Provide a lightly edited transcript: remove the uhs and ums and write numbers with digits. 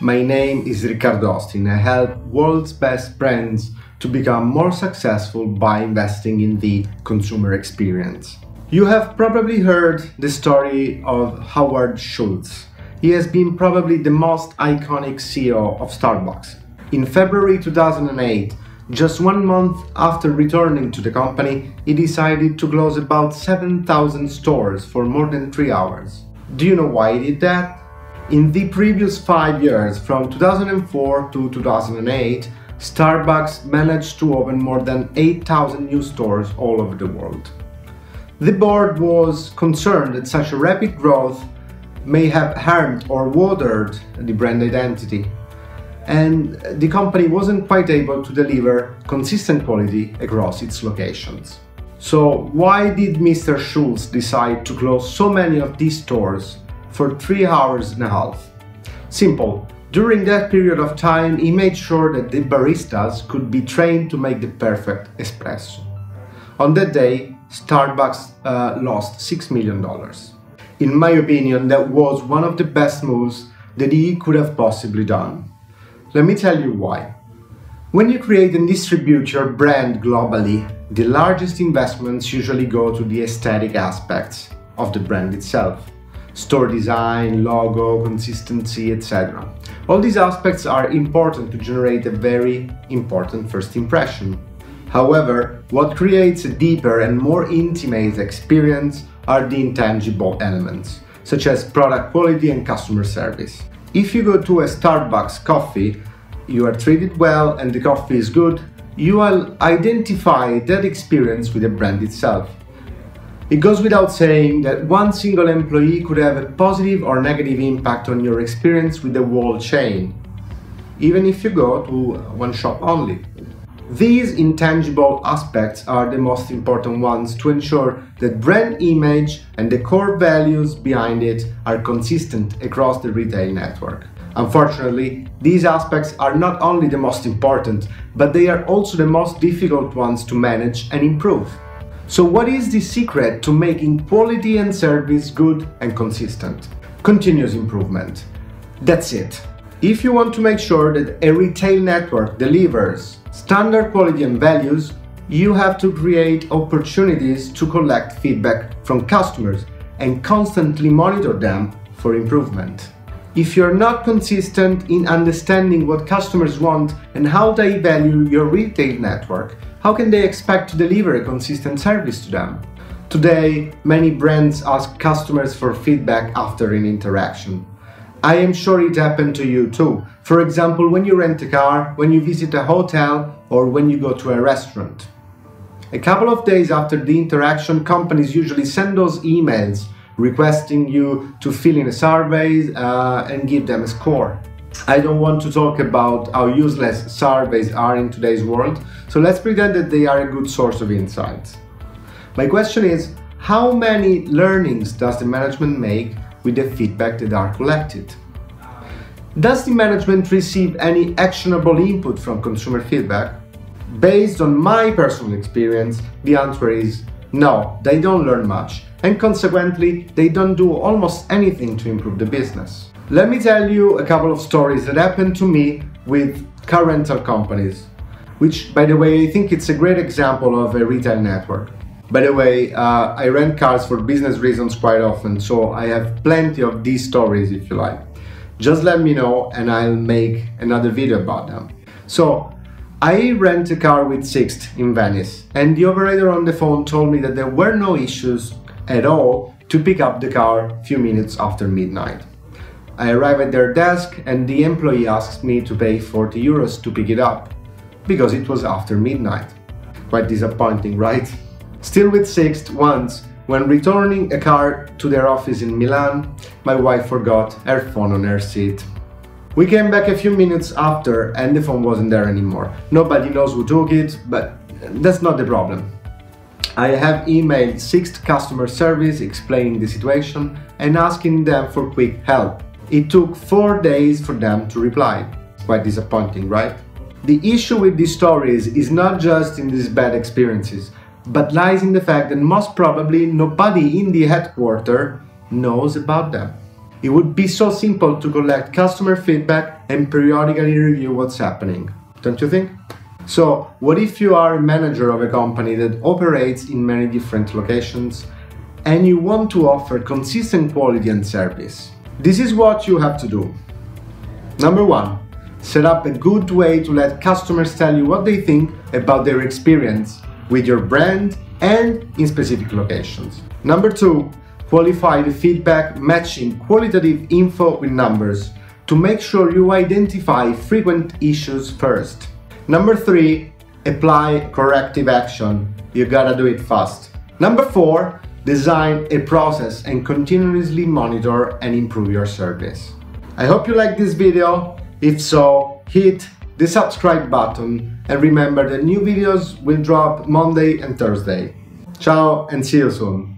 My name is Riccardo Austin. I help world's best brands to become more successful by investing in the consumer experience. You have probably heard the story of Howard Schultz. He has been probably the most iconic CEO of Starbucks. In February 2008, just 1 month after returning to the company, he decided to close about 7,000 stores for more than 3 hours. Do you know why he did that? In the previous 5 years, from 2004 to 2008, Starbucks managed to open more than 8,000 new stores all over the world. The board was concerned that such a rapid growth may have harmed or watered the brand identity, and the company wasn't quite able to deliver consistent quality across its locations. So why did Mr. Schultz decide to close so many of these stores for 3 hours and a half? Simple. During that period of time, he made sure that the baristas could be trained to make the perfect espresso. On that day, Starbucks lost $6 million. In my opinion, that was one of the best moves that he could have possibly done. Let me tell you why. When you create and distribute your brand globally, the largest investments usually go to the aesthetic aspects of the brand itself. Store design, logo, consistency, etc. All these aspects are important to generate a very important first impression. However, what creates a deeper and more intimate experience are the intangible elements, such as product quality and customer service. If you go to a Starbucks coffee, you are treated well and the coffee is good, you will identify that experience with the brand itself. It goes without saying that one single employee could have a positive or negative impact on your experience with the whole chain, even if you go to one shop only. These intangible aspects are the most important ones to ensure that brand image and the core values behind it are consistent across the retail network. Unfortunately, these aspects are not only the most important, but they are also the most difficult ones to manage and improve. So what is the secret to making quality and service good and consistent? Continuous improvement. That's it. If you want to make sure that a retail network delivers standard quality and values, you have to create opportunities to collect feedback from customers and constantly monitor them for improvement. If you're not consistent in understanding what customers want and how they value your retail network, how can they expect to deliver a consistent service to them? Today, many brands ask customers for feedback after an interaction. I am sure it happened to you too. For example, when you rent a car, when you visit a hotel, or when you go to a restaurant. A couple of days after the interaction, companies usually send those emails requesting you to fill in a survey and give them a score. I don't want to talk about how useless surveys are in today's world, so let's pretend that they are a good source of insights. My question is, how many learnings does the management make with the feedback that are collected? Does the management receive any actionable input from consumer feedback? Based on my personal experience, the answer is no, they don't learn much, and consequently, they don't do almost anything to improve the business. Let me tell you a couple of stories that happened to me with car rental companies, which, by the way, I think it's a great example of a retail network. By the way, I rent cars for business reasons quite often, so I have plenty of these stories if you like. Just let me know and I'll make another video about them. So, I rent a car with Sixt in Venice, and the operator on the phone told me that there were no issues at all to pick up the car a few minutes after midnight. I arrive at their desk and the employee asks me to pay 40 euros to pick it up, because it was after midnight. Quite disappointing, right? Still with Sixt, once, when returning a car to their office in Milan, my wife forgot her phone on her seat. We came back a few minutes after and the phone wasn't there anymore. Nobody knows who took it, but that's not the problem. I have emailed Sixt customer service explaining the situation and asking them for quick help. It took 4 days for them to reply. Quite disappointing, right? The issue with these stories is not just in these bad experiences, but lies in the fact that most probably nobody in the headquarters knows about them. It would be so simple to collect customer feedback and periodically review what's happening. Don't you think? So, what if you are a manager of a company that operates in many different locations and you want to offer consistent quality and service? This is what you have to do. Number 1. Set up a good way to let customers tell you what they think about their experience with your brand and in specific locations. Number 2. Qualify the feedback matching qualitative info with numbers to make sure you identify frequent issues first. Number 3. Apply corrective action. You gotta do it fast. Number 4. Design a process and continuously monitor and improve your service. I hope you liked this video. If so, hit the subscribe button and remember that new videos will drop Monday and Thursday. Ciao and see you soon.